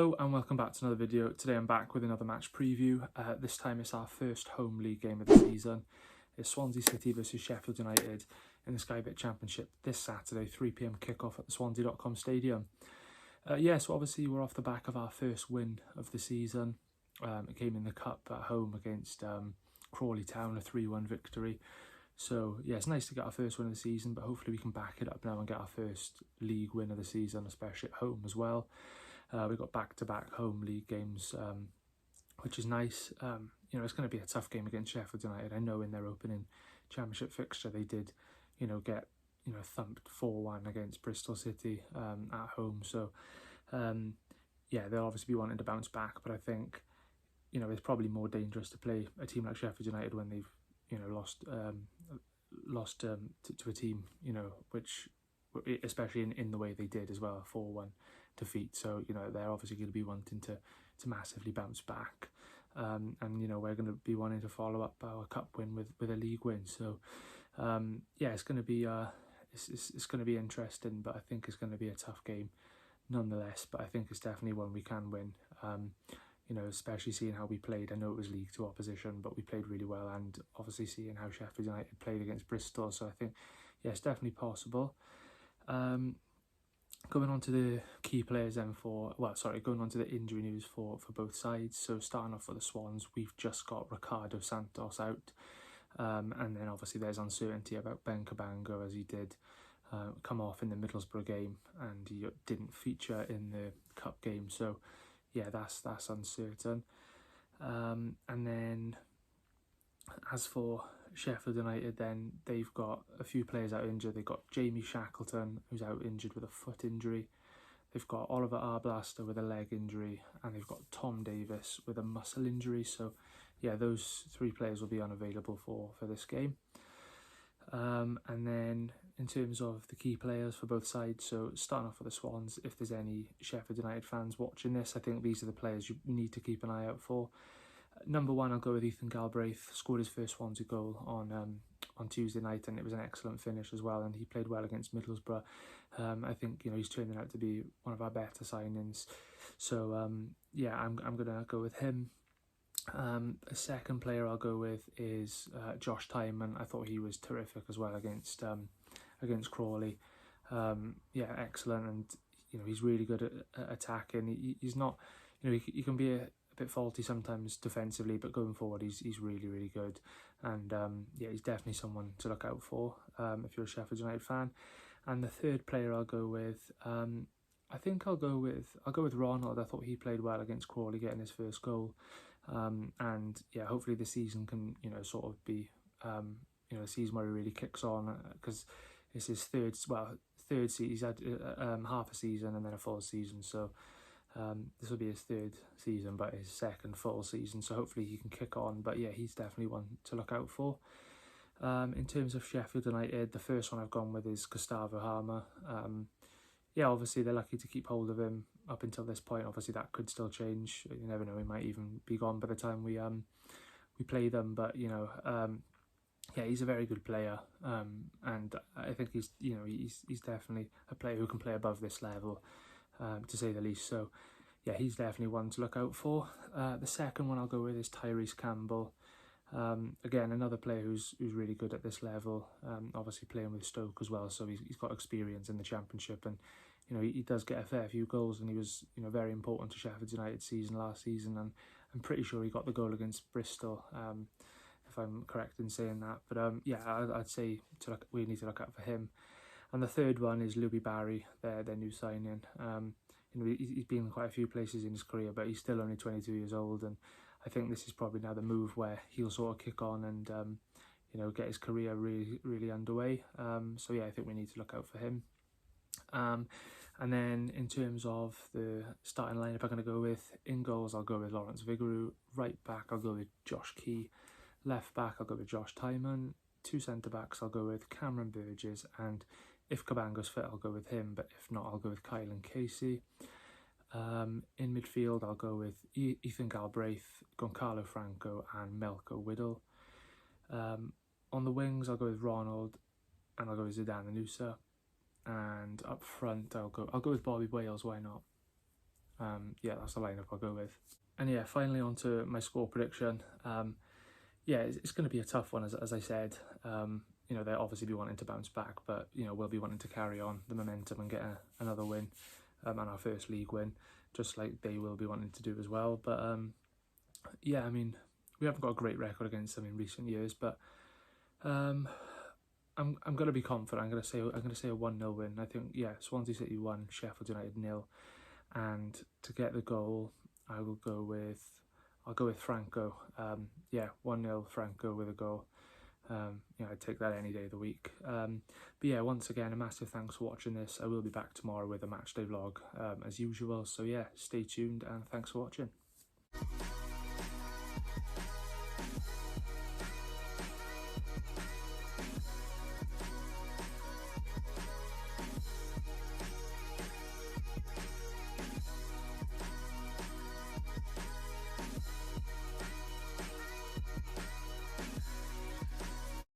Hello and welcome back to another video. Today I'm back with another match preview. This time it's our first home league game of the season. It's Swansea City versus Sheffield United in the Sky Bet Championship this Saturday, 3 PM kickoff at the Swansea.com stadium. So obviously we're off the back of our first win of the season. It came in the cup at home against Crawley Town, a 3-1 victory. So yeah, it's nice to get our first win of the season, but hopefully we can back it up now and get our first league win of the season, especially at home as well. We've got back-to-back home league games, which is nice. It's going to be a tough game against Sheffield United. I know in their opening championship fixture they did, get thumped 4-1 against Bristol City at home. So they'll obviously be wanting to bounce back. But I think it's probably more dangerous to play a team like Sheffield United when they've lost to a team which, especially in the way they did as well, a 4-1 defeat. So they're obviously going to be wanting to massively bounce back, and we're going to be wanting to follow up our cup win with a league win. So it's going to be it's going to be interesting, but I think it's going to be a tough game nonetheless. But I think it's definitely one we can win. Especially seeing how we played. I know it was League 2 opposition, but we played really well, and obviously seeing how Sheffield United played against Bristol. So I think it's definitely possible. Going on to the key players then going on to the injury news for both sides. So starting off for the Swans, we've just got Ricardo Santos out, and then obviously there's uncertainty about Ben Cabango, as he did come off in the Middlesbrough game and he didn't feature in the cup game. So yeah, that's uncertain. And then as for Sheffield United, then they've got a few players out injured. They've got Jamie Shackleton, who's out injured with a foot injury. They've got Oliver Arblaster with a leg injury, and they've got Tom Davis with a muscle injury. So yeah, those three players will be unavailable for this game. And then in terms of the key players for both sides, so starting off with the Swans, if there's any Sheffield United fans watching this, I think these are the players you need to keep an eye out for. Number one, I'll go with Ethan Galbraith. Scored his first Swansea goal on Tuesday night, and it was an excellent finish as well, and he played well against Middlesbrough. I think he's turning out to be one of our better signings. So I'm gonna go with him. A second player I'll go with is Josh Tyman. I thought he was terrific as well against Crawley. Excellent, and he's really good at attacking. He's not, he can be a bit faulty sometimes defensively, but going forward he's really good, and he's definitely someone to look out for if you're a Sheffield United fan. And the third player I'll go with, I think I'll go with Ronald. I thought he played well against Crawley, getting his first goal, and hopefully the season can sort of be a season where he really kicks on, because it's his third season. He's had half a season and then a full season, so this will be his third season, but his second full season, so hopefully he can kick on. But yeah, he's definitely one to look out for. In terms of Sheffield United, the first one I've gone with is Gustavo Harmer. Obviously they're lucky to keep hold of him up until this point. Obviously that could still change. You never know, he might even be gone by the time we play them. But he's a very good player, and I think he's definitely a player who can play above this level, to say the least. So yeah, he's definitely one to look out for. The second one I'll go with is Tyrese Campbell. Again, another player who's really good at this level, obviously playing with Stoke as well, so he's got experience in the Championship, and he does get a fair few goals, and he was very important to Sheffield United's season last season, and I'm pretty sure he got the goal against Bristol, if I'm correct in saying that. But I'd say we need to look out for him. And the third one is Louis Barry, their new signing. He's been in quite a few places in his career, but he's still only 22 years old, and I think this is probably now the move where he'll sort of kick on and get his career really underway. I think we need to look out for him. And then in terms of the starting lineup, I'm going to go with, in goals I'll go with Lawrence Vigouroux. Right back I'll go with Josh Key. Left back I'll go with Josh Tyman. Two centre backs I'll go with Cameron Burgess, and if Cabango's fit I'll go with him, but if not I'll go with Kylan Casey. In midfield I'll go with Ethan Galbraith, Goncalo Franco and Melko Whittle. On the wings I'll go with Ronald, and I'll go with Zidane Anusa. And up front I'll go with Bobby Wales, why not? yeah, that's the lineup I'll go with. And yeah, finally on to my score prediction. Yeah, it's going to be a tough one, as I said. You know, they'll obviously be wanting to bounce back, but, you know, we'll be wanting to carry on the momentum and get another win, and our first league win, just like they will be wanting to do as well. But yeah, I mean, we haven't got a great record against them in recent years, but I'm going to be confident. I'm going to say a 1-0 win. I think, yeah, Swansea City 1, Sheffield United 0, and to get the goal, I'll go with Franco. Yeah, 1-0 Franco with a goal. You know, I'd take that any day of the week. But yeah, once again, a massive thanks for watching this. I will be back tomorrow with a matchday vlog as usual. So yeah, stay tuned and thanks for watching.